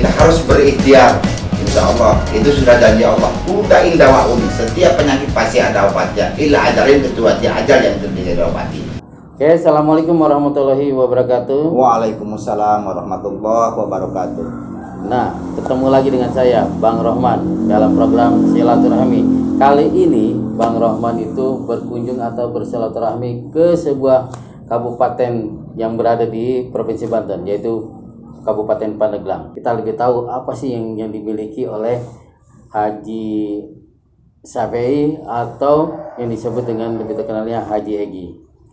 kita harus berikhtiar. Insya Allah itu sudah janji Allah. Udah indah wa'un, setiap penyakit pasti ada obatnya. Illa ajalin, kecuali ajal yang tidak diobati. Oke, assalamualaikum warahmatullahi wabarakatuh. Waalaikumsalam warahmatullahi wabarakatuh. Nah, ketemu lagi dengan saya, Bang Rohman, dalam program Silaturahmi. Kali ini Bang Rohman itu berkunjung atau bersilaturahmi ke sebuah kabupaten yang berada di Provinsi Banten, yaitu Kabupaten Pandeglang. Kita lebih tahu apa sih yang dimiliki oleh Haji Syafi'i atau yang disebut dengan lebih terkenalnya Haji Egi.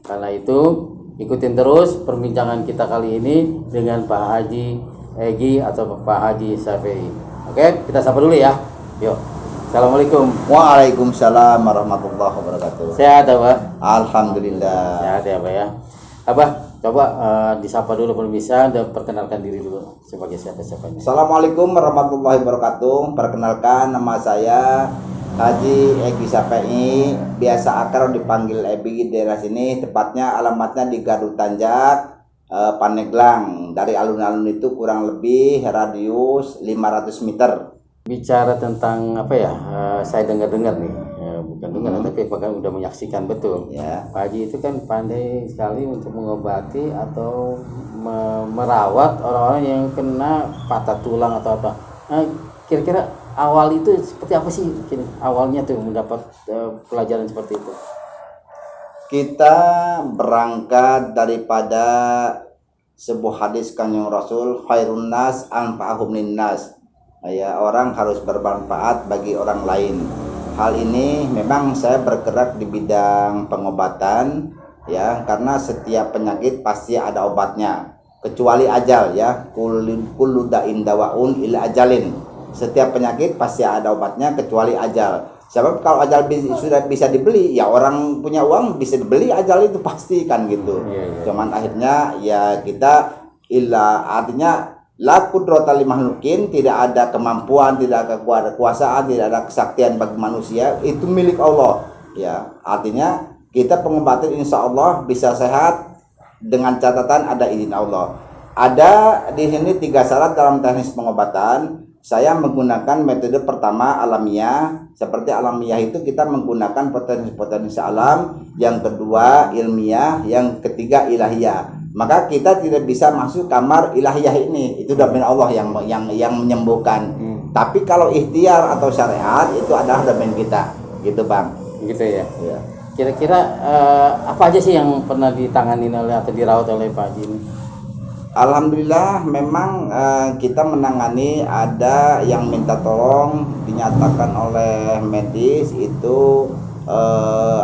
Karena itu ikutin terus perbincangan kita kali ini dengan Pak Haji Egi atau Pak Haji Syafi'i. Oke, kita sapa dulu ya. Yuk. Assalamualaikum. Waalaikumsalam warahmatullahi wabarakatuh. Sehat Abah? Alhamdulillah. Sehat ya Abah ya. Abah, coba disapa dulu pemirsa dan perkenalkan diri dulu sebagai siapa-siapanya. Assalamualaikum warahmatullahi wabarakatuh. Perkenalkan, nama saya Haji Egi Syafi'i, biasa akrab dipanggil Ebi di daerah sini. Tepatnya alamatnya di Garut Tanjak, Pandeglang. Dari alun-alun itu kurang lebih radius 500 meter. Bicara tentang apa ya, saya dengar-dengar nih, bukan dengar tapi bahkan udah menyaksikan betul. Ya. Pak Haji itu kan pandai sekali untuk mengobati atau merawat orang-orang yang kena patah tulang atau apa. Kira-kira awal itu seperti apa sih awalnya tuh mendapat pelajaran seperti itu? Kita berangkat daripada sebuah hadis Kanjeng Rasul, khairun nas anfa'uhum linnas. Ya, orang harus bermanfaat bagi orang lain. Hal ini memang saya bergerak di bidang pengobatan ya, karena setiap penyakit pasti ada obatnya kecuali ajal ya. Kullu da'in dawa'un ila ajalin. Setiap penyakit pasti ada obatnya kecuali ajal. Sebab kalau ajal sudah bisa dibeli, ya orang punya uang bisa dibeli ajal itu pasti kan gitu. Cuman akhirnya ya kita artinya la qudrata li makhluqin, tidak ada kemampuan, tidak ada kekuasaan, tidak ada kesaktian bagi manusia, itu milik Allah ya. Artinya kita pengobatan insya Allah bisa sehat dengan catatan ada izin Allah. Ada di sini 3 syarat dalam teknis pengobatan. Saya menggunakan metode pertama alamiah. Seperti alamiah itu kita menggunakan potensi-potensi alam, yang kedua ilmiah, yang ketiga ilahiyah. Maka kita tidak bisa masuk kamar ilahiyah ini, itu domain Allah yang menyembuhkan. Tapi kalau ikhtiar atau syariat itu adalah domain kita, gitu Bang. Gitu ya. Ya. Kira-kira apa aja sih yang pernah ditangani oleh atau dirawat oleh Pak Haji ini? Alhamdulillah memang kita menangani, ada yang minta tolong dinyatakan oleh medis itu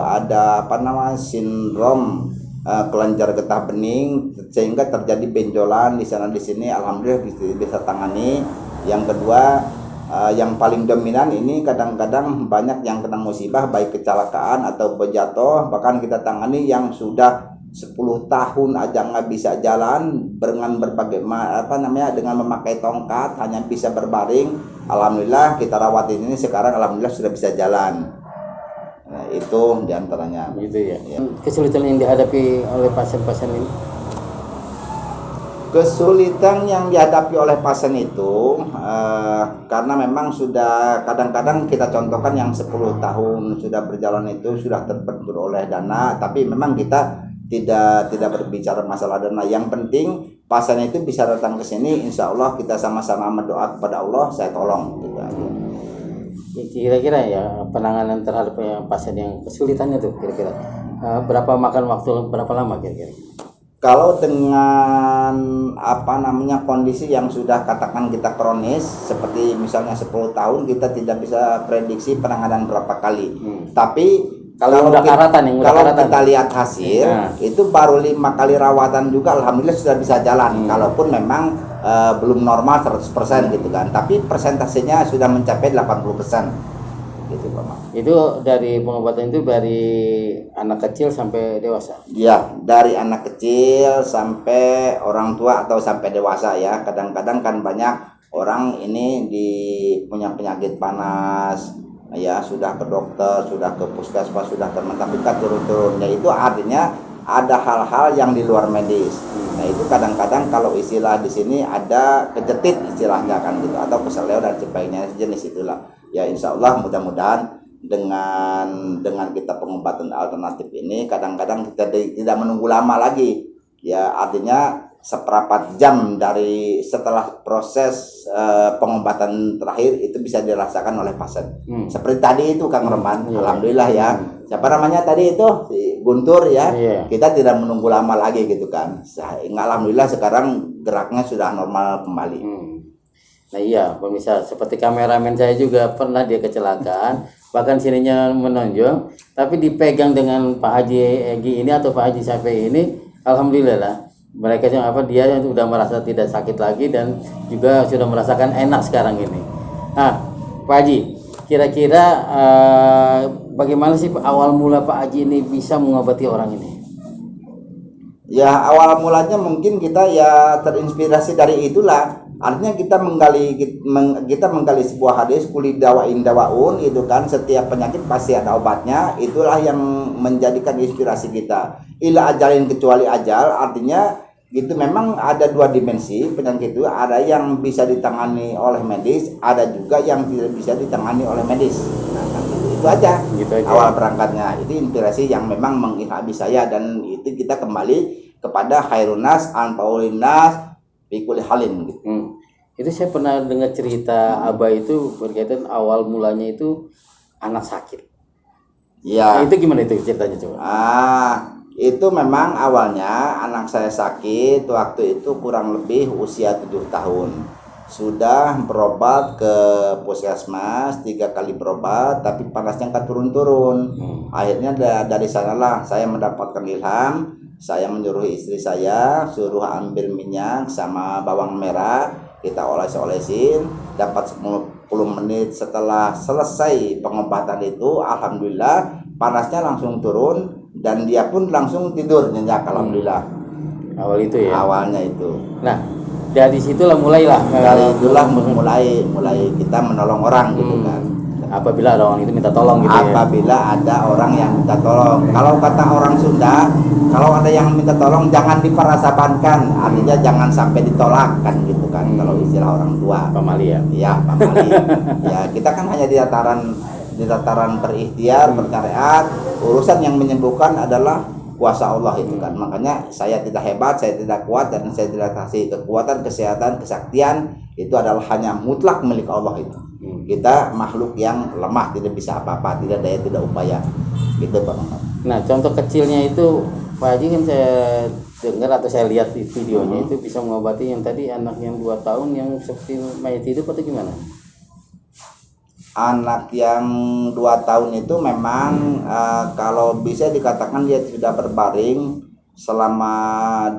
ada sindrom kelenjar getah bening, sehingga terjadi benjolan di sana di sini. Alhamdulillah bisa tangani. Yang kedua yang paling dominan ini kadang-kadang banyak yang kena musibah, baik kecelakaan atau berjatuh, bahkan kita tangani yang sudah 10 tahun aja nggak bisa jalan dengan berbagai dengan memakai tongkat, hanya bisa berbaring. Alhamdulillah kita rawat ini sekarang alhamdulillah sudah bisa jalan. Nah, itu diantaranya. Gitu ya. Kesulitan yang dihadapi oleh pasien-pasien ini? Kesulitan yang dihadapi oleh pasien itu karena memang sudah kadang-kadang kita contohkan yang 10 tahun sudah berjalan itu sudah terbentur oleh dana, tapi memang kita tidak berbicara masalah dana. Yang penting pasien itu bisa datang ke sini, insya Allah kita sama-sama berdoa kepada Allah, saya tolong gitu. Kira-kira ya penanganan terhadap pasien yang kesulitannya tuh kira-kira berapa makan waktu, berapa lama kira-kira? Kalau dengan kondisi yang sudah katakan kita kronis seperti misalnya 10 tahun, kita tidak bisa prediksi penanganan berapa kali. Tapi kalau kita lihat hasil itu baru 5 kali rawatan juga alhamdulillah sudah bisa jalan. Kalaupun memang belum normal 100% gitu kan, tapi persentasenya sudah mencapai 80% gitu Pak. Itu dari pengobatan itu dari anak kecil sampai dewasa? Ya, dari anak kecil sampai orang tua atau sampai dewasa ya. Kadang-kadang kan banyak orang ini punya penyakit panas ya, sudah ke dokter, sudah ke puskesmas, sudah ke tapi kan turun-turun ya. Itu artinya ada hal-hal yang di luar medis. Nah itu kadang-kadang kalau istilah di sini ada kejetit istilahnya kan gitu, atau keseleo dan sebagainya jenis itulah. Ya insya Allah mudah-mudahan dengan kita pengobatan alternatif ini kadang-kadang kita tidak menunggu lama lagi. Ya artinya seperempat jam dari setelah proses pengobatan terakhir itu bisa dirasakan oleh pasien. Seperti tadi itu Kang Roman, alhamdulillah ya. Siapa namanya tadi itu si Guntur ya. Kita tidak menunggu lama lagi gitu kan. Alhamdulillah sekarang geraknya sudah normal kembali. Nah iya pemirsa, seperti kameramen saya juga pernah dia kecelakaan, bahkan sininya menonjol, tapi dipegang dengan Pak Haji Egi ini atau Pak Haji Syafi'i ini, alhamdulillah lah. Mereka yang dia sudah merasa tidak sakit lagi dan juga sudah merasakan enak sekarang ini. Nah, Pak Haji, kira-kira bagaimana sih awal mula Pak Haji ini bisa mengobati orang ini? Ya awal mulanya mungkin kita ya terinspirasi dari itulah. Artinya kita menggali sebuah hadis kuli dawain dawaun itu kan, setiap penyakit pasti ada obatnya. Itulah yang menjadikan inspirasi kita. Ila ajalin kecuali ajal, artinya gitu memang ada dua dimensi penyakit itu, ada yang bisa ditangani oleh medis, ada juga yang tidak bisa ditangani oleh medis. Nah, kan itu aja awal berangkatnya. Itu inspirasi yang memang mengilhami saya, dan itu kita kembali kepada khairunas anfa'ulinnas bikul halin gitu. Itu saya pernah dengar cerita Abah itu berkaitan awal mulanya itu anak sakit. Ya. Nah, itu gimana itu ceritanya coba? Itu memang awalnya anak saya sakit waktu itu kurang lebih usia 7 tahun. Sudah berobat ke puskesmas 3 kali berobat, tapi panasnya nggak turun-turun. Akhirnya dari sanalah saya mendapatkan ilham. Saya menyuruh istri saya suruh ambil minyak sama bawang merah, kita oles-olesin, dapat 10 menit. Setelah selesai pengobatan itu alhamdulillah panasnya langsung turun dan dia pun langsung tidur nyenyak, alhamdulillah. Awal itu ya. Awalnya itu. Nah, dari situlah mulailah. Dari itulah mulai kita menolong orang gitu kan. Apabila ada orang itu minta tolong gitu Apabila ada orang yang minta tolong. Kalau kata orang Sunda, kalau ada yang minta tolong jangan diperasabankan, artinya jangan sampai ditolak kan gitu kan. Kalau istilah orang tua. Pamali ya. Iya, pamali. Ya, kita kan hanya di tataran berikhtiar, bersyariat. Urusan yang menyembuhkan adalah kuasa Allah itu kan. Makanya saya tidak hebat, saya tidak kuat, dan saya tidak kasih kekuatan, kesehatan, kesaktian. Itu adalah hanya mutlak milik Allah itu. Kita makhluk yang lemah, tidak bisa apa-apa, tidak daya, tidak upaya. Gitu Pak Muhammad. Nah, contoh kecilnya itu Pak Haji kan saya dengar atau saya lihat di videonya itu bisa mengobati yang tadi anak yang 2 tahun yang seperti mayat hidup atau gimana? Anak yang 2 tahun itu memang kalau bisa dikatakan dia sudah berbaring selama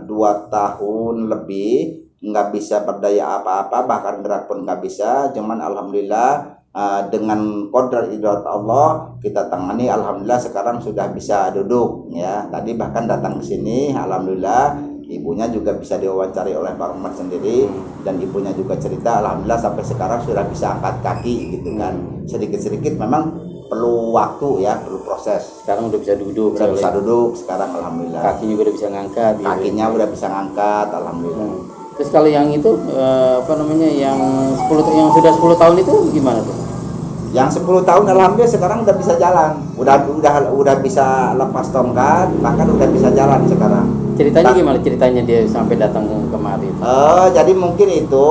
2 tahun lebih, nggak bisa berdaya apa-apa, bahkan gerak pun nggak bisa. Cuman alhamdulillah dengan qadar idrat Allah kita tangani, alhamdulillah sekarang sudah bisa duduk ya. Tadi bahkan datang ke sini, alhamdulillah ibunya juga bisa diwawancari oleh Pak Rahmat sendiri, dan ibunya juga cerita alhamdulillah sampai sekarang sudah bisa angkat kaki gitu kan. Sedikit-sedikit memang perlu waktu ya, perlu proses. Sekarang udah bisa duduk. Udah bisa duduk sekarang alhamdulillah. Kakinya udah bisa ngangkat. Kakinya udah bisa ngangkat alhamdulillah. Terus kalau yang itu yang sudah 10 tahun itu gimana tuh? Yang 10 tahun alhamdulillah sekarang udah bisa jalan. Udah bisa lepas tongkat, bahkan udah bisa jalan sekarang. Ceritanya gimana ceritanya dia sampai datang kemari? Jadi mungkin itu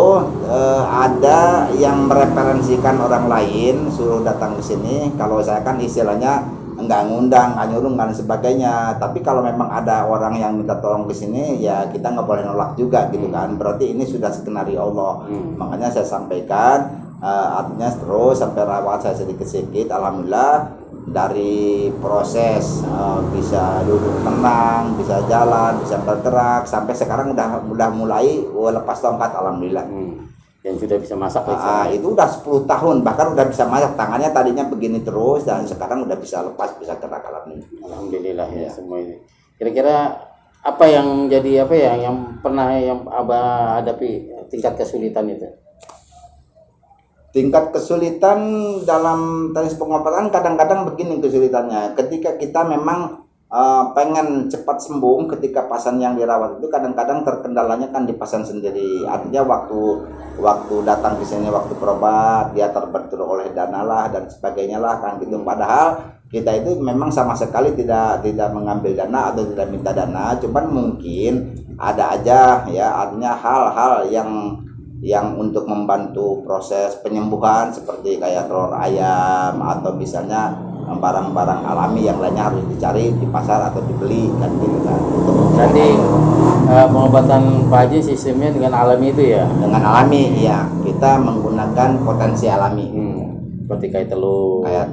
ada yang mereferensikan orang lain suruh datang ke sini. Kalau saya kan istilahnya enggak ngundang, enggak nyuruh, dan sebagainya. Tapi kalau memang ada orang yang minta tolong ke sini, ya kita nggak boleh nolak juga gitu kan. Berarti ini sudah skenario Allah. Makanya saya sampaikan, artinya terus sampai rawat saya sedikit-sedikit. Alhamdulillah dari proses bisa duduk tenang, bisa jalan, bisa bergerak, sampai sekarang udah mulai lepas tongkat alhamdulillah. Dan sudah bisa masak itu udah 10 tahun, bahkan udah bisa masak. Tangannya tadinya begini terus, dan sekarang udah bisa lepas, bisa gerak alhamdulillah ya semua ini. Kira-kira apa yang jadi yang pernah yang Abah hadapi tingkat kesulitan itu? Tingkat kesulitan dalam teknis pengobatan kadang-kadang begini kesulitannya. Ketika kita memang pengen cepat sembuh, ketika pasien yang dirawat itu kadang-kadang terkendalanya kan di pasien sendiri. Artinya waktu datang ke sini, waktu berobat dia terbentur oleh dana lah dan sebagainya lah kan gitu. Padahal kita itu memang sama sekali tidak mengambil dana atau tidak minta dana, cuman mungkin ada aja ya, artinya hal-hal yang untuk membantu proses penyembuhan seperti kayak telur ayam atau misalnya barang-barang alami yang lainnya harus dicari di pasar atau dibeli kan gitu kan. Berarti pengobatan Pak Haji sistemnya dengan alami itu ya? Dengan alami ya, kita menggunakan potensi alami. Seperti kayak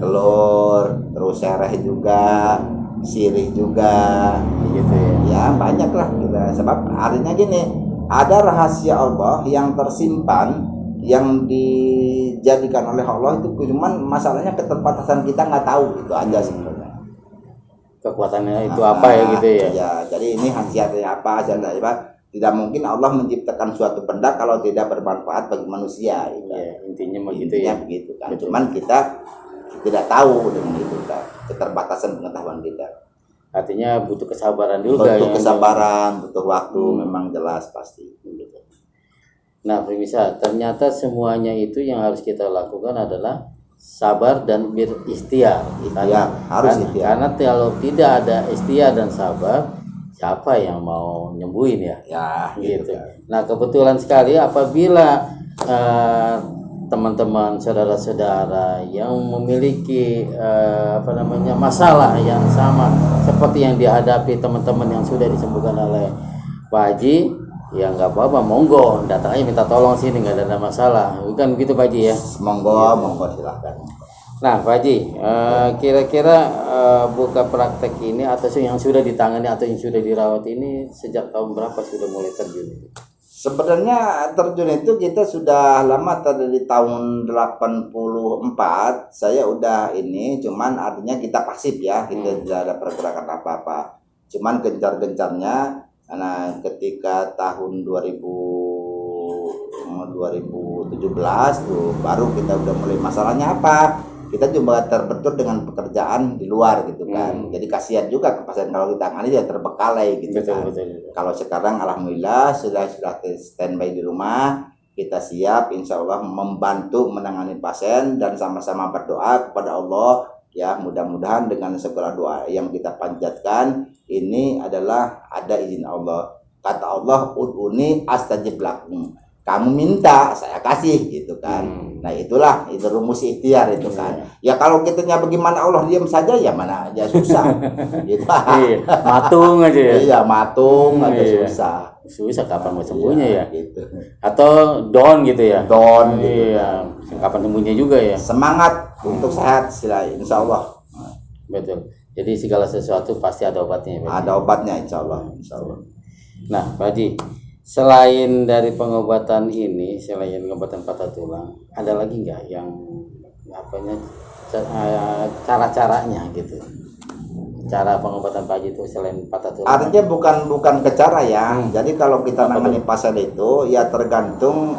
telur, Terus sereh juga, sirih juga gitu ya. Ya banyak lah gitu. Sebab artinya gini, ada rahasia Allah yang tersimpan, yang dijadikan oleh Allah itu, cuman masalahnya keterbatasan kita nggak tahu, itu aja sebenarnya. Kekuatannya itu apa ya gitu ya? Ya, jadi ini khasiatnya apa? Tidak mungkin Allah menciptakan suatu benda kalau tidak bermanfaat bagi manusia. Gitu. Ya, intinya begitu ya. Begitu kan. Betul. Cuman kita tidak tahu dengan itu kan, keterbatasan pengetahuan kita. Artinya butuh kesabaran juga. Butuh kesabaran, butuh waktu, memang jelas pasti. Nah, pemirsa, ternyata semuanya itu yang harus kita lakukan adalah sabar dan berikhtiar. Karena kalau tidak ada ikhtiar dan sabar, siapa yang mau nyembuhin ya? Ya, gitu. Nah, kebetulan sekali apabila teman-teman, saudara-saudara yang memiliki masalah yang sama seperti yang dihadapi teman-teman yang sudah disembuhkan oleh Pak Haji, ya nggak apa-apa, monggo datang aja minta tolong sini, nggak ada masalah, bukan begitu Pak Haji ya? Monggo silahkan. Nah Pak Haji, kira-kira buka praktek ini atau yang sudah ditangani atau yang sudah dirawat ini sejak tahun berapa sudah mulai terjun? Sebenarnya terjun itu kita sudah lama, dari tahun 84 saya udah ini, cuman artinya kita pasif ya, kita tidak ada pergerakan apa-apa, cuman gencar-gencarnya. Karena ketika tahun 2017 tuh baru kita udah mulai, masalahnya apa? Kita cuma terbentur dengan pekerjaan di luar gitu kan. Jadi kasihan juga ke pasien kalau kita tangani dia terbengkalai gitu kan. Betul. Kalau sekarang alhamdulillah sudah standby di rumah, kita siap insya Allah membantu menangani pasien dan sama-sama berdoa kepada Allah. Ya, mudah-mudahan dengan segala doa yang kita panjatkan ini adalah ada izin Allah. Kata Allah, ud'uni astajib lakum. Kamu minta, saya kasih gitu kan. Nah, itulah itu rumus ikhtiar itu kan. Ya kalau kitanya bagaimana Allah diam saja ya mana aja susah. Gitu. Matung aja ya. Iya, matung aja susah. Susah kapan mau sembuhnya ya? Gitu. Atau down gitu ya? Down gitu. Iya, kapan sembuhnya juga ya? Semangat untuk sehat sila insya Allah. Betul. Jadi segala sesuatu pasti ada obatnya. Ada obatnya insya Allah. Nah, Pak Haji, selain dari pengobatan ini, selain pengobatan patah tulang, ada lagi nggak yang cara-caranya gitu? Cara pengobatan Pak Haji itu selain patah tulang? Artinya bukan ke cara ya. Jadi kalau kita nangani pasien itu ya tergantung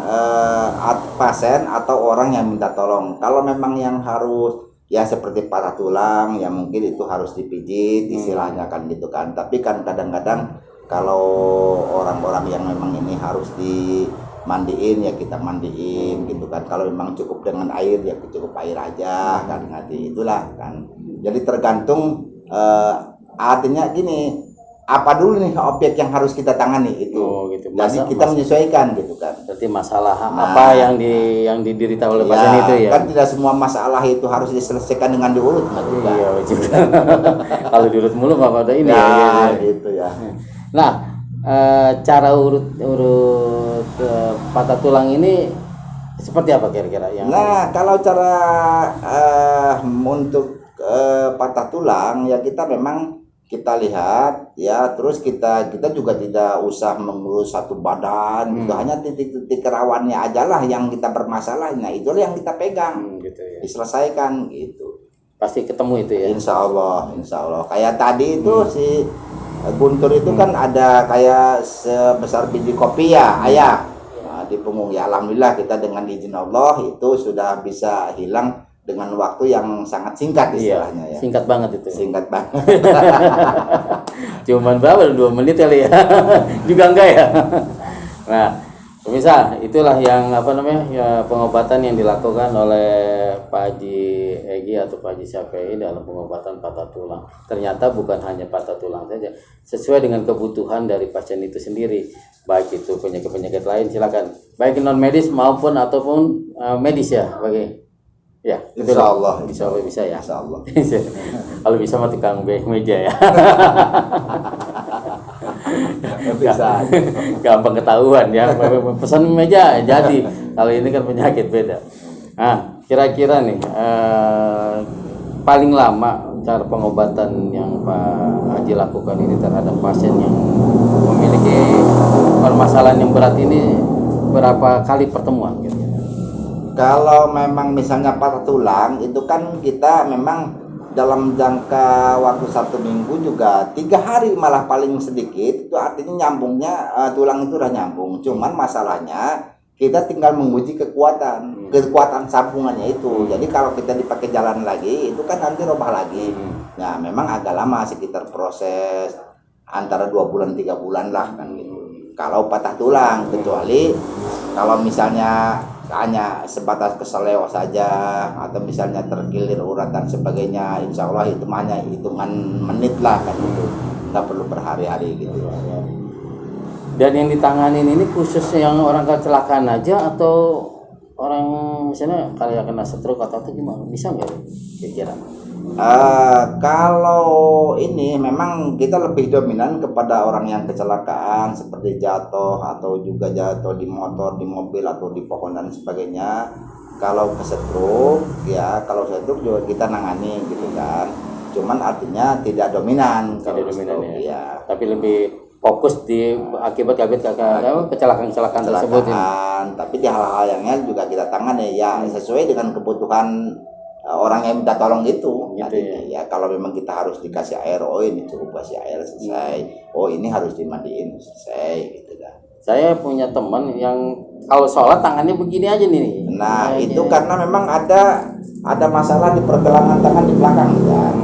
pasien atau orang yang minta tolong. Kalau memang yang harus ya seperti patah tulang ya mungkin itu harus dipijit istilahnya kan gitu kan. Tapi kan kadang-kadang kalau orang-orang yang memang ini harus dimandiin ya kita mandiin gitu kan. Kalau memang cukup dengan air ya cukup air aja kan, nanti itulah kan. Jadi tergantung artinya gini, apa dulu nih objek yang harus kita tangani itu. Gitu. Jadi kita menyesuaikan gitu kan. Berarti masalah apa yang diderita oleh pasien itu ya? Kan tidak semua masalah itu harus diselesaikan dengan diurut. Iya juga. Kalau diurut mulu nggak ada ini ya. Gitu ya. Nah, cara urut patah tulang ini seperti apa kira-kira yang? Nah, kalau cara untuk patah tulang ya kita memang kita lihat ya, terus kita juga tidak usah mengurus satu badan gitu, hanya titik-titik rawannya aja lah yang kita bermasalah. Nah, itulah yang kita pegang, gitu ya. Diselesaikan gitu. Pasti ketemu itu ya. Insya Allah. Kayak tadi itu si Guntur itu kan ada kayak sebesar biji kopi ya, ayah. Nah, di punggung ya alhamdulillah kita dengan izin Allah itu sudah bisa hilang dengan waktu yang sangat singkat istilahnya ya. Singkat banget itu. Singkat banget. Cuman berapa? 2 menit kali ya. Juga enggak ya. Nah, pemirsa, itulah yang ya, pengobatan yang dilakukan oleh Pak Haji Egi atau Pak Haji Syafei dalam pengobatan patah tulang. Ternyata bukan hanya patah tulang saja, sesuai dengan kebutuhan dari pasien itu sendiri. Baik itu penyakit-penyakit lain, silakan. Baik non medis maupun ataupun medis ya, bagi. Ya, Insya Allah. Insya Allah bisa ya. Insya Allah. Kalau bisa mah tukang beek meja ya. Bisa. Gampang ketahuan ya. Pesan meja jadi. Kalau ini kan penyakit beda. Nah, kira-kira nih paling lama cara pengobatan yang Pak Haji lakukan ini terhadap pasien yang memiliki permasalahan yang berat ini berapa kali pertemuan gitu? Kalau memang misalnya patah tulang itu kan kita memang dalam jangka waktu 1 minggu juga 3 hari malah paling sedikit, itu artinya nyambungnya tulang itu udah nyambung. Cuman masalahnya kita tinggal menguji kekuatan sambungannya itu. Jadi kalau kita dipakai jalan lagi itu kan nanti robah lagi. Nah memang agak lama, sekitar proses antara 2 bulan 3 bulan lah kan gitu. Kalau patah tulang, kecuali kalau misalnya hanya sebatas keseleo saja atau misalnya terkilir urat dan sebagainya, insya Allah itu hanya hitungan menit lah kan itu, nggak perlu berhari-hari gitu. Dan yang ditanganin ini khusus yang orang kecelakaan aja atau orang misalnya kayak kena stroke atau gimana, bisa nggak kira-kira? Kalau ini memang kita lebih dominan kepada orang yang kecelakaan seperti jatuh atau juga jatuh di motor, di mobil atau di pohon dan sebagainya. Kalau ke stroke ya, kalau stroke juga kita nangani gitu kan. Cuman artinya tidak dominan kalau stroke ya. Tapi lebih fokus di akibat kecelakaan tersebut ini. Tapi di hal-hal yang lain juga kita tangani ya sesuai dengan kebutuhan orang yang minta tolong itu gitu ya. Kalau memang kita harus dikasih air, oh ini cukup kasih air selesai, oh ini harus dimandiin selesai gitu kan. Saya punya teman yang kalau sholat tangannya begini aja nih. Nah itu karena memang ada masalah di pergelangan tangan di belakang kan.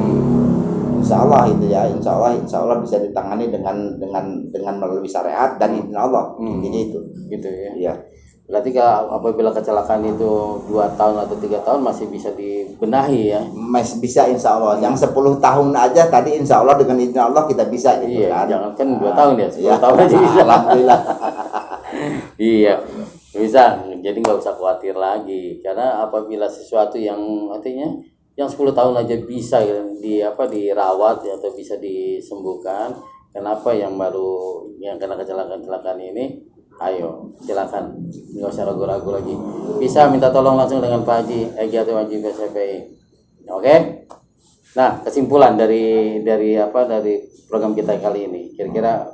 Insya Allah itu ya, insya Allah bisa ditangani dengan melalui syariat dan izin Allah. Intinya itu gitu ya. Iya. Berarti apabila kecelakaan itu 2 tahun atau 3 tahun masih bisa dibenahi ya? Masih bisa insya Allah. Yang 10 tahun aja tadi insya Allah dengan izin Allah kita bisa gitu kan. Jangan kan 2 tahun ya, 10 tahun aja bisa. Alhamdulillah. Iya, bisa. Jadi nggak usah khawatir lagi. Karena apabila sesuatu yang artinya yang 10 tahun aja bisa dirawat atau bisa disembuhkan, kenapa yang baru yang kena kecelakaan ini? Ayo, silakan, nggak usah ragu-ragu lagi. Bisa minta tolong langsung dengan Pak Haji Egi atau Haji Syafei. Oke? Nah, kesimpulan dari program kita kali ini, kira-kira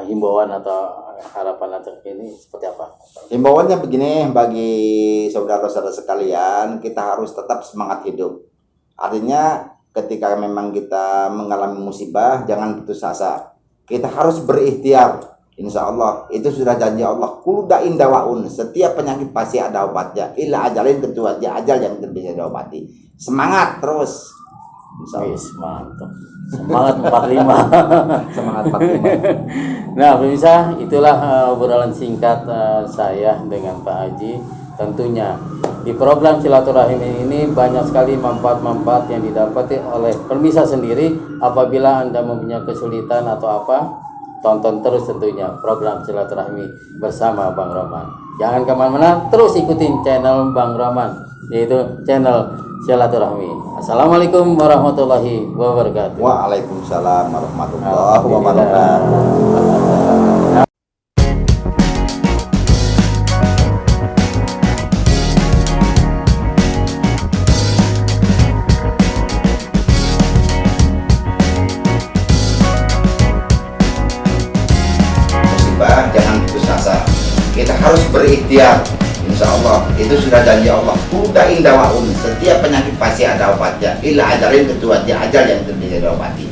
himbauan atau harapan atau ini seperti apa? Himbauannya begini, bagi saudara-saudara sekalian, kita harus tetap semangat hidup. Artinya, ketika memang kita mengalami musibah, jangan putus asa. Kita harus berikhtiar. Insya Allah itu sudah janji Allah. Kulda indawaun, setiap penyakit pasti ada obatnya. Illa ajalin, kecuali ajal yang bisa diobati. Semangat terus. Insya Allah. Mantap. Semangat 45. Semangat 45. Nah, pemirsa, itulah obrolan singkat saya dengan Pak Haji. Tentunya di program silaturahim ini banyak sekali manfaat-manfaat yang didapati oleh pemirsa sendiri. Apabila Anda mempunyai kesulitan atau apa, tonton terus tentunya program silaturahmi bersama Bang Rohman. Jangan kemana-mana, terus ikutin channel Bang Rohman, yaitu channel silaturahmi. Assalamualaikum warahmatullahi wabarakatuh. Waalaikumsalam warahmatullahi wabarakatuh. Jangan putus asa. Kita harus berikhtiar. Insya Allah itu sudah janji Allah. Kuda indawaun, setiap penyakit pasti ada obatnya. Illa ajalin, kecuali ajal yang tidak diobati.